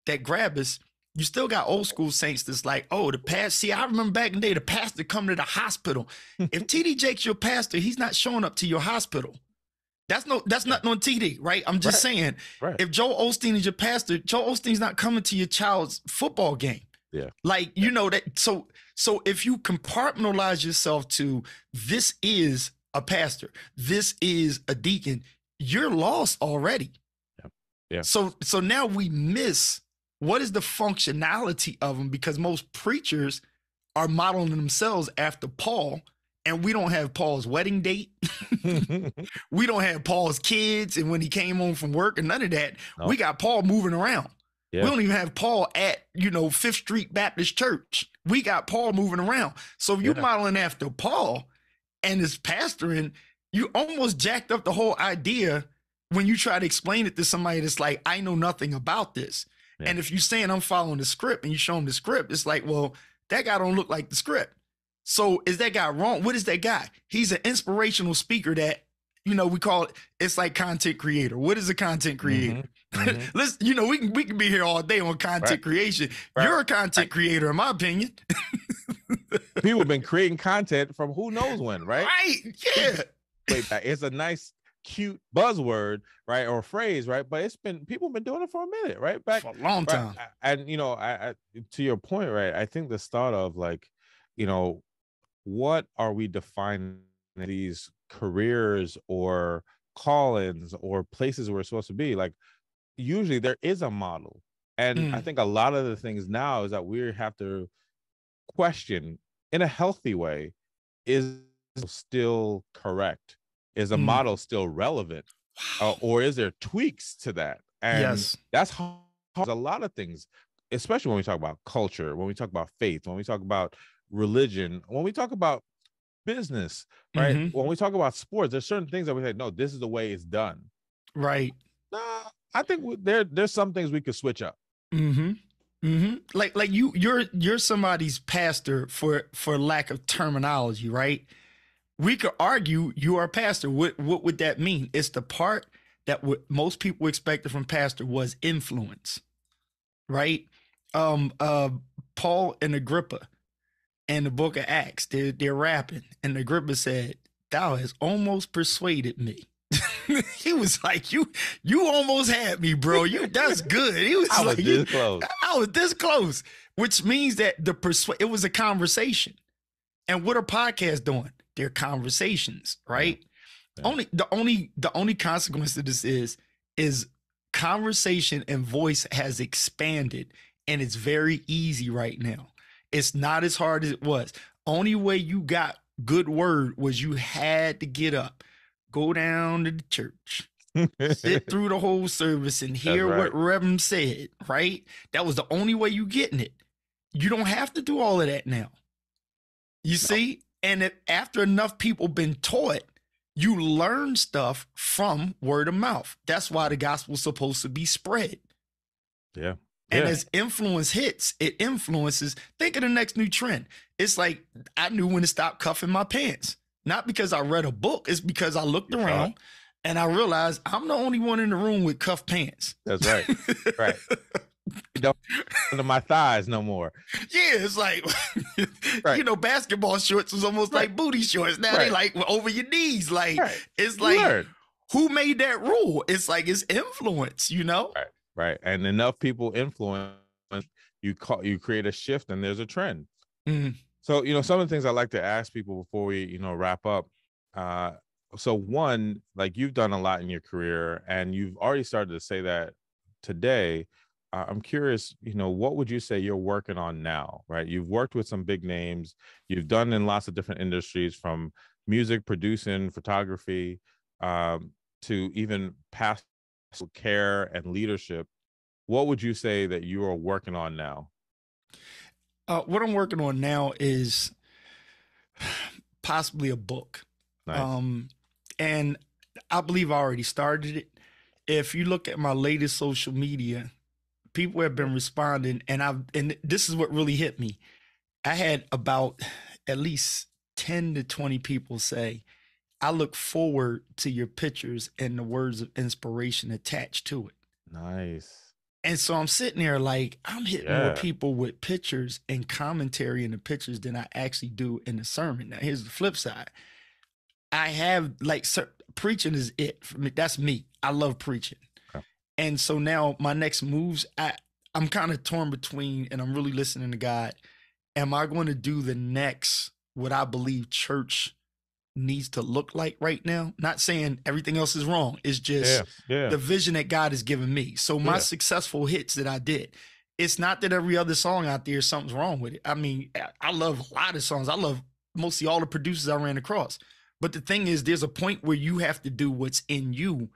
that grab us, you still got old school saints that's like, oh, the past. See, I remember back in the day, the pastor come to the hospital. If TD Jake's your pastor, he's not showing up to your hospital. That's nothing on TD, right? I'm just saying, if Joel Osteen is your pastor, Joel Osteen's not coming to your child's football game. Yeah. Like, that. So if you compartmentalize yourself to, this is a pastor, this is a deacon, you're lost already. Yeah. So now we miss what is the functionality of them, because most preachers are modeling themselves after Paul, and we don't have Paul's wedding date. We don't have Paul's kids and when he came home from work and none of that. No. We got Paul moving around. Yeah. We don't even have Paul at, Fifth Street Baptist Church. We got Paul moving around. So if you're modeling after Paul and is pastoring, you almost jacked up the whole idea when you try to explain it to somebody that's like, I know nothing about this. Yeah. And if you're saying I'm following the script and you show them the script, it's like, well, that guy don't look like the script. So is that guy wrong? What is that guy? He's an inspirational speaker that, we call it, it's like content creator. What is a content creator? Mm-hmm. Listen, we can be here all day on content creation. You're a content creator, in my opinion. People have been creating content from who knows when, right? Right, yeah. It's a nice, cute buzzword, right, or phrase, right? But people have been doing it for a minute, right? Back for a long time. And I to your point, right? I think the start of like, what are we defining these careers or call-ins or places we're supposed to be? Like, usually there is a model, and I think a lot of the things now is that we have to question in a healthy way: is still correct? Is a model still relevant? Or is there tweaks to that? And that's how a lot of things, especially when we talk about culture, when we talk about faith, when we talk about religion, when we talk about business, right? Mm-hmm. When we talk about sports, there's certain things that we say, no, this is the way it's done. Right. I think there's some things we could switch up. Mm-hmm. Mm-hmm. Like you're somebody's pastor for lack of terminology, right? We could argue you are a pastor. What would that mean? It's the part that what most people expected from pastor was influence, right? Paul and Agrippa in the book of Acts, they're rapping, and Agrippa said, "Thou hast almost persuaded me." He was like, "You almost had me, bro. That's good." He was like, this close. I was this close, which means that it was a conversation. And what are podcasts doing? They're conversations, right? Yeah. The only consequence of this is conversation and voice has expanded, and it's very easy right now. It's not as hard as it was. Only way you got good word was you had to get up, go down to the church, sit through the whole service and hear what Reverend said, right? That was the only way you getting it. You don't have to do all of that now. You see? And after enough people been taught, you learn stuff from word of mouth. That's why the gospel's supposed to be spread. Yeah. And as influence hits, it influences. Think of the next new trend. It's like, I knew when to stop cuffing my pants. Not because I read a book. It's because I looked around and I realized I'm the only one in the room with cuffed pants. That's right. Right. Don't under my thighs no more. Yeah, it's like, basketball shorts was almost like booty shorts. Now they like over your knees. Like, it's like, Who made that rule? It's like it's influence, you know? Right, right. And enough people influence you create a shift, and there's a trend. Mm. So, some of the things I like to ask people before we, wrap up. So one, like, you've done a lot in your career, and you've already started to say that today. I'm curious, what would you say you're working on now, right? You've worked with some big names. You've done in lots of different industries, from music, producing, photography, to even pastoral care and leadership. What would you say that you are working on now? What I'm working on now is possibly a book. Nice. Um, and I believe I already started it. If you look at my latest social media, people have been responding, and this is what really hit me. I had about at least 10 to 20 people say, I look forward to your pictures and the words of inspiration attached to it. Nice. And so I'm sitting there like, I'm hitting more Yeah. people with pictures and commentary in the pictures than I actually do in the sermon. Now, here's the flip side. I have preaching is it for me. That's me. I love preaching. Okay. And so now my next moves, I'm kind of torn between, and I'm really listening to God. Am I going to do the next, what I believe church needs to look like right now? Not saying everything else is wrong. It's just the vision that God has given me. So my successful hits that I did, it's not that every other song out there, something's wrong with it. I mean, I love a lot of songs. I love mostly all the producers I ran across. But the thing is, there's a point where you have to do what's in you,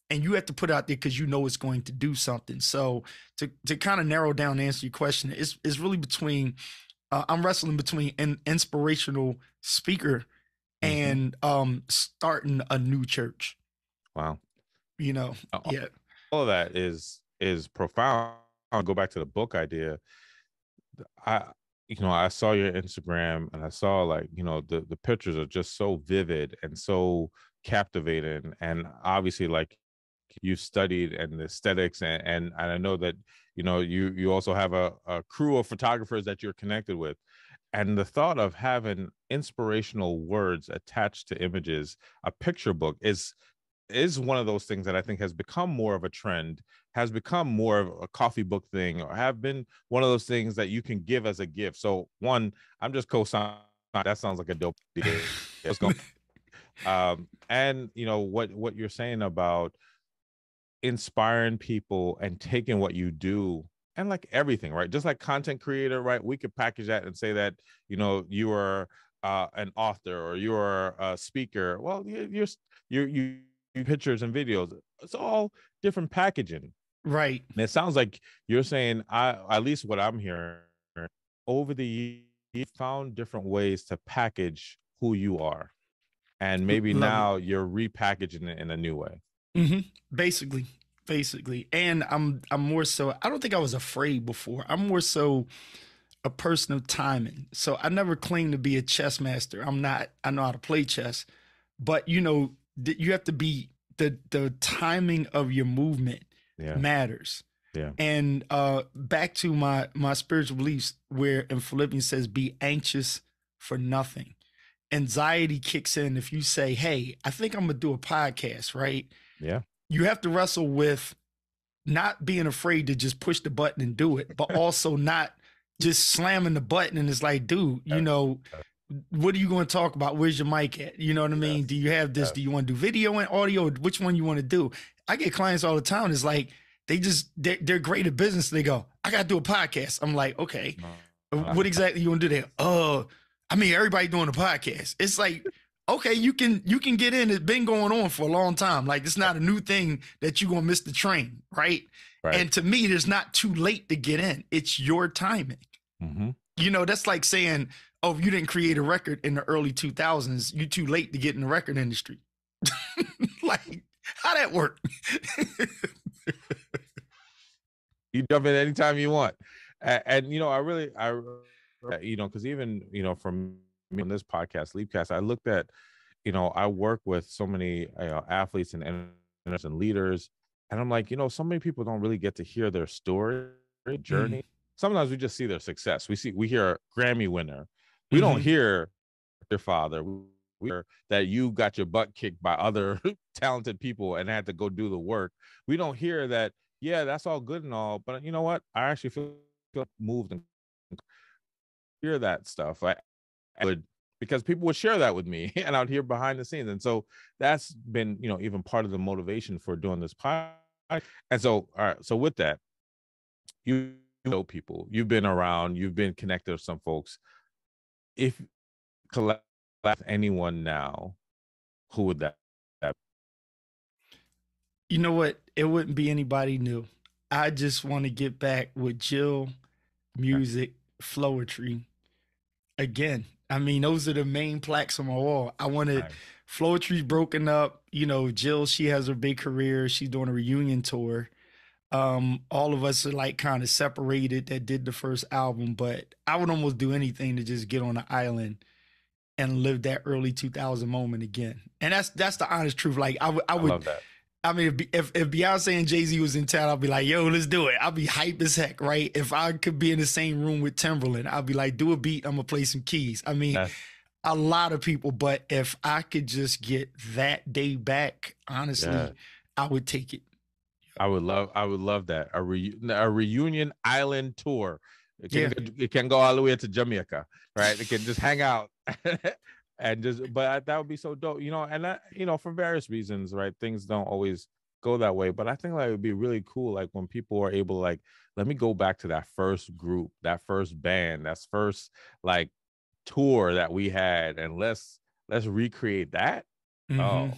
and you have to put it out there because you know it's going to do something. So to kind of narrow down and answer your question, it's really between, I'm wrestling between an inspirational speaker and starting a new church. Wow. Yeah. All of that is profound. I'll go back to the book idea. I saw your Instagram, and I saw, like, the pictures are just so vivid and so captivating. And obviously, like, you studied and the aesthetics, and I know that, you also have a crew of photographers that you're connected with. And the thought of having inspirational words attached to images, a picture book, is one of those things that I think has become more of a trend, has become more of a coffee book thing, or have been one of those things that you can give as a gift. So one, I'm just co-signing. That sounds like a dope idea. Let's go. And what you're saying about inspiring people and taking what you do, and like everything, right? Just like content creator, right? We could package that and say that, you are an author, or you are a speaker. Well, you pictures and videos. It's all different packaging. Right. And it sounds like you're saying, at least what I'm hearing, over the years, you found different ways to package who you are. And maybe now you're repackaging it in a new way. Basically. And I'm more so, I don't think I was afraid before. I'm more so a person of timing. So I never claimed to be a chess master. I'm not. I know how to play chess, but you have to be the timing of your movement matters. Yeah. And back to my spiritual beliefs, where in Philippians says, be anxious for nothing. Anxiety kicks in if you say, hey, I think I'm gonna do a podcast, right? Yeah. You have to wrestle with not being afraid to just push the button and do it, but also not just slamming the button and it's like, dude, what are you going to talk about? Where's your mic at? You know what I mean? Do you have this? Do you want to do video and audio? Which one you want to do? I get clients all the time. It's like, they're great at business. They go, I got to do a podcast. I'm like, okay, what exactly you want to do there? I mean, everybody doing a podcast. It's like, okay, you can get in. It's been going on for a long time. Like, it's not a new thing that you're going to miss the train, right? And to me, it's not too late to get in. It's your timing. That's like saying, oh, if you didn't create a record in the early 2000s, you're too late to get in the record industry. Like, how that work? You jump in anytime you want. And because even, from me on this podcast, LEAPCAST, I looked at, I work with so many athletes and leaders, and I'm like, so many people don't really get to hear their story, journey. Sometimes we just see their success. We hear a Grammy winner. We don't hear their father. that you got your butt kicked by other talented people and had to go do the work. We don't hear that. Yeah, that's all good and all, but you know what? I actually feel moved and hear that stuff. I would, because people would share that with me and I'd hear behind the scenes. And so that's been, even part of the motivation for doing this podcast. And so, all right. So with that, you know people, you've been around, you've been connected with some folks. If collab with anyone now, who would that be? You know what? It wouldn't be anybody new. I just want to get back with Jill, music, Flowetry. Again, I mean, those are the main plaques on my wall. I wanted Flowetry's broken up. Jill, she has her big career. She's doing a reunion tour. All of us are like kind of separated that did the first album, but I would almost do anything to just get on an island and live that early 2000 moment again. And that's the honest truth. Like I would love that. I mean, if Beyonce and Jay-Z was in town, I'd be like, yo, let's do it. I'd be hype as heck, right? If I could be in the same room with Timberland, I'd be like, do a beat, I'm gonna play some keys. I mean, a lot of people, but if I could just get that day back, honestly, I would take it. I would love that. A reunion island tour. It can go all the way to Jamaica, right? It can just hang out. And but that would be so dope, and that, for various reasons, right? Things don't always go that way, but I think like it would be really cool, like when people are able to like, let me go back to that first group, that first band, that first like tour that we had, and let's recreate that. Oh,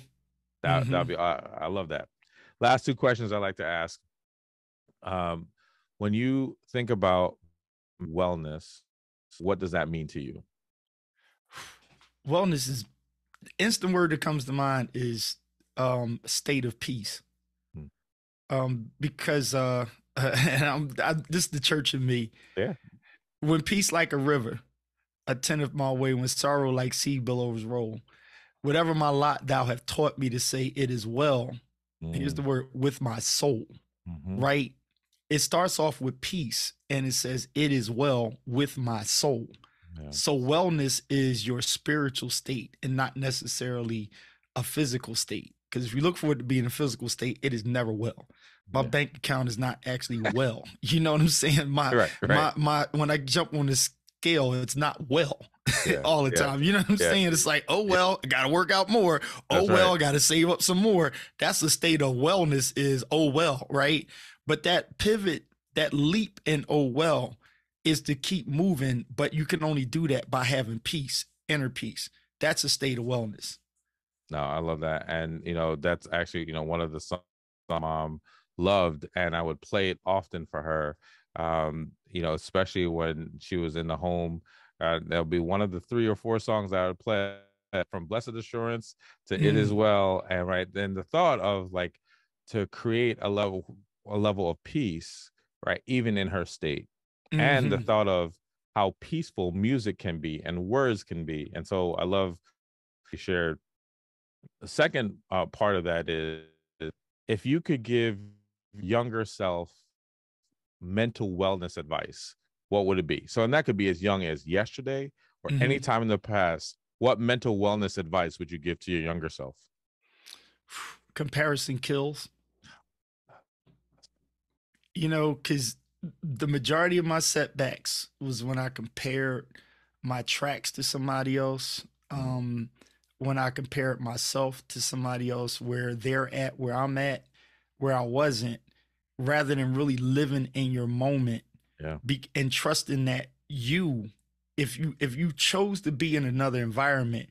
that'd be, I love that. Last two questions I like to ask. When you think about wellness, what does that mean to you? Wellness is instant word that comes to mind is state of peace. Because this is the church in me. Yeah. When peace like a river, attendeth my way, when sorrow like sea billows roll. Whatever my lot thou have taught me to say, it is well. Here's the word, with my soul, right? It starts off with peace and it says, it is well with my soul. Yeah. So wellness is your spiritual state and not necessarily a physical state. Because if you look for it to be in a physical state, it is never well. My bank account is not actually well. You know what I'm saying? My when I jump on the scale, it's not well all the time. You know what I'm saying? It's like, oh well, I gotta work out more. Oh well, I gotta save up some more. That's the state of wellness is oh well, right? But that pivot, that leap in oh well, is to keep moving, but you can only do that by having peace, inner peace. That's a state of wellness. No, I love that. And, that's actually, one of the songs my mom loved, and I would play it often for her, especially when she was in the home. There'll be one of the 3 or 4 songs I would play, from Blessed Assurance to It Is Well. And right then the thought of like to create a level of peace, right, even in her state. And the thought of how peaceful music can be and words can be. And so I love you shared. The second part of that is, if you could give younger self mental wellness advice, what would it be? So, and that could be as young as yesterday or any time in the past. What mental wellness advice would you give to your younger self? Comparison kills. Because the majority of my setbacks was when I compared my tracks to somebody else. When I compared myself to somebody else, where they're at, where I'm at, where I wasn't, rather than really living in your moment and trusting that if you chose to be in another environment,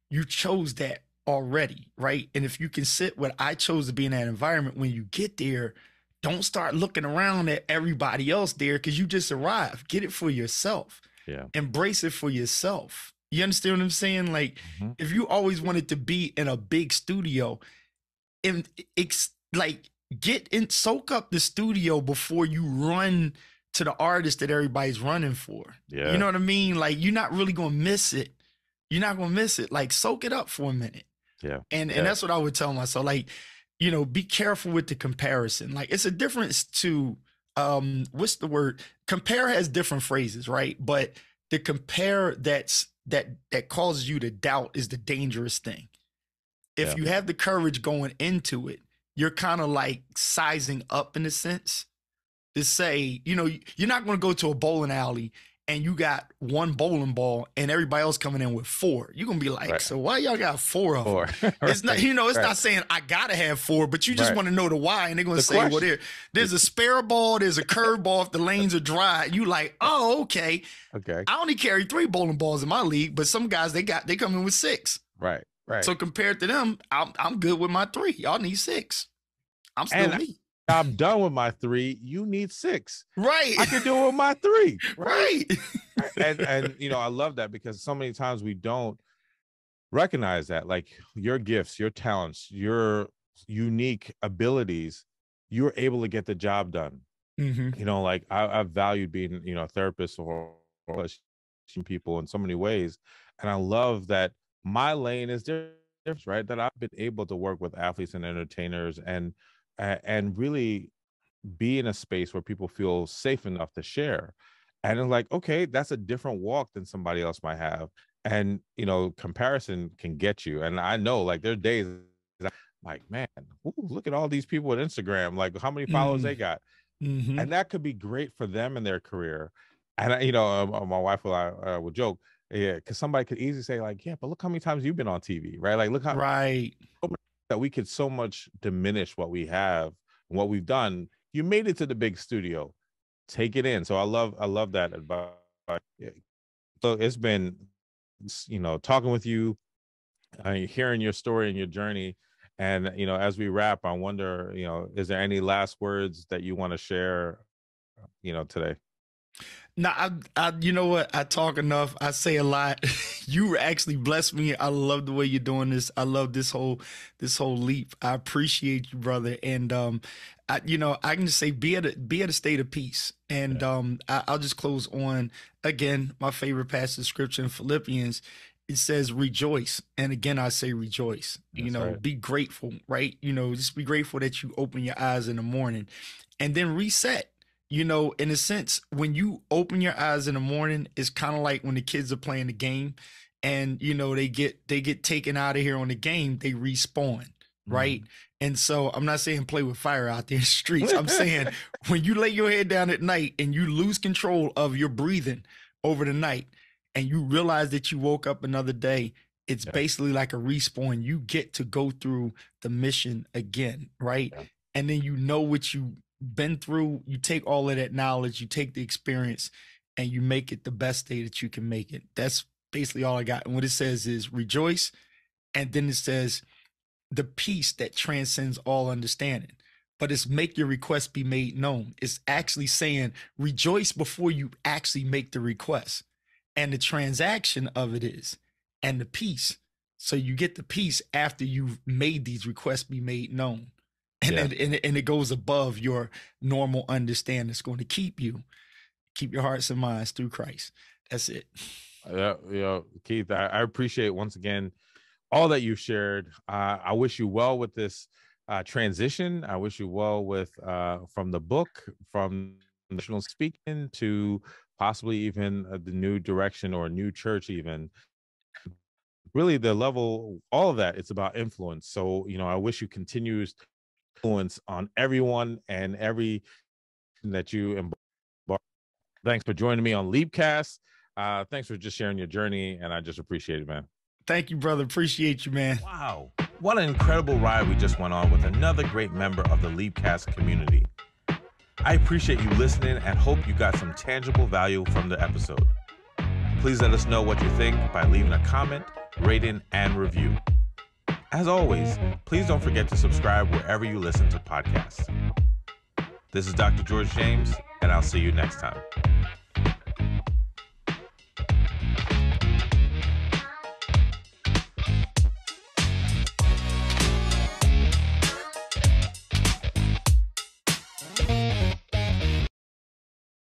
you chose that already, right? And if you can sit what I chose to be in that environment, when you get there, don't start looking around at everybody else there, because you just arrived. Get it for yourself. Yeah. Embrace it for yourself. You understand what I'm saying? Like, if you always wanted to be in a big studio, and soak up the studio before you run to the artist that everybody's running for. Yeah. You know what I mean? Like, you're not really going to miss it. You're not going to miss it. Like, soak it up for a minute. Yeah. And that's what I would tell myself. Like, be careful with the comparison. Like, it's a difference to, what's the word? Compare has different phrases, right? But the compare that's that causes you to doubt is the dangerous thing. If Yeah. you have the courage going into it, you're kind of like sizing up in a sense to say, you know, you're not going to go to a bowling alley and you got one bowling ball and everybody else coming in with 4. You're going to be like, Right. So why y'all got 4 of them? 4. It's not, you know, it's Right. not saying I got to have 4, but you just Right. want to know the why. And they're going to The say, well, question. there's a spare ball, there's a curve ball if the lanes are dry. You like, oh, okay. Okay. I only carry 3 bowling balls in my league, but some guys, they come in with 6. Right. Right. So compared to them, I'm good with my 3. Y'all need 6. I'm still me. I'm done with my 3. You need 6. Right. I can do it with my 3. Right. And you know, I love that because so many times we don't recognize that, like your gifts, your talents, your unique abilities, you're able to get the job done. Mm-hmm. You know, like I've valued being, you know, a therapist or teaching people in so many ways. And I love that my lane is different, right? That I've been able to work with athletes and entertainers and really be in a space where people feel safe enough to share. And it's like, okay, that's a different walk than somebody else might have. And, you know, comparison can get you. And I know, like, there are days like, man, ooh, look at all these people on Instagram, like how many followers they got. Mm-hmm. And that could be great for them in their career. And, you know, my wife will joke, yeah, because somebody could easily say, like, yeah, but look how many times you've been on TV, right? Like, look how that we could so much diminish what we have and what we've done. You made it to the big studio. Take it in. So I love that advice. So it's been, you know, talking with you, hearing your story and your journey. And, you know, as we wrap, I wonder, you know, is there any last words that you want to share, you know, today? No, I, you know what? I talk enough. I say a lot. You actually blessed me. I love the way you're doing this. I love this whole leap. I appreciate you, brother. And you know, I can just say be at a state of peace. And I'll just close on again my favorite passage of scripture in Philippians. It says rejoice, and again I say rejoice. That's you know, right. Be grateful, right? You know, just be grateful that you open your eyes in the morning, and then reset. You know, in a sense, when you open your eyes in the morning, it's kind of like when the kids are playing the game and, you know, they get taken out of here on the game, they respawn, right? And so I'm not saying play with fire out there in the streets. I'm saying when you lay your head down at night and you lose control of your breathing over the night and you realize that you woke up another day, it's basically like a respawn. You get to go through the mission again, right? Yeah. And then you know what you been through, you take all of that knowledge, you take the experience, and you make it the best day that you can make it. That's basically all I got. And what it says is rejoice, and then it says the peace that transcends all understanding. But it's make your request be made known. It's actually saying rejoice before you actually make the request. And the transaction of it is, and the peace. So you get the peace after you've made these requests be made known. And it goes above your normal understanding. It's going to keep your hearts and minds through Christ. That's it. Yeah, you know, Keith, I appreciate once again all that you shared. I wish you well with this transition. I wish you well with from the book, from national speaking to possibly even the new direction or a new church, even. Really, the level, all of that, it's about influence. So, you know, I wish you continues influence on everyone and every that you embark. Thanks for joining me on LEAPCAST. Thanks for just sharing your journey, and I just appreciate it, man. Thank you, brother. Appreciate you, man. Wow. What an incredible ride we just went on with another great member of the LEAPCAST community. I appreciate you listening and hope you got some tangible value from the episode. Please let us know what you think by leaving a comment, rating, and review. As always, please don't forget to subscribe wherever you listen to podcasts. This is Dr. George James, and I'll see you next time.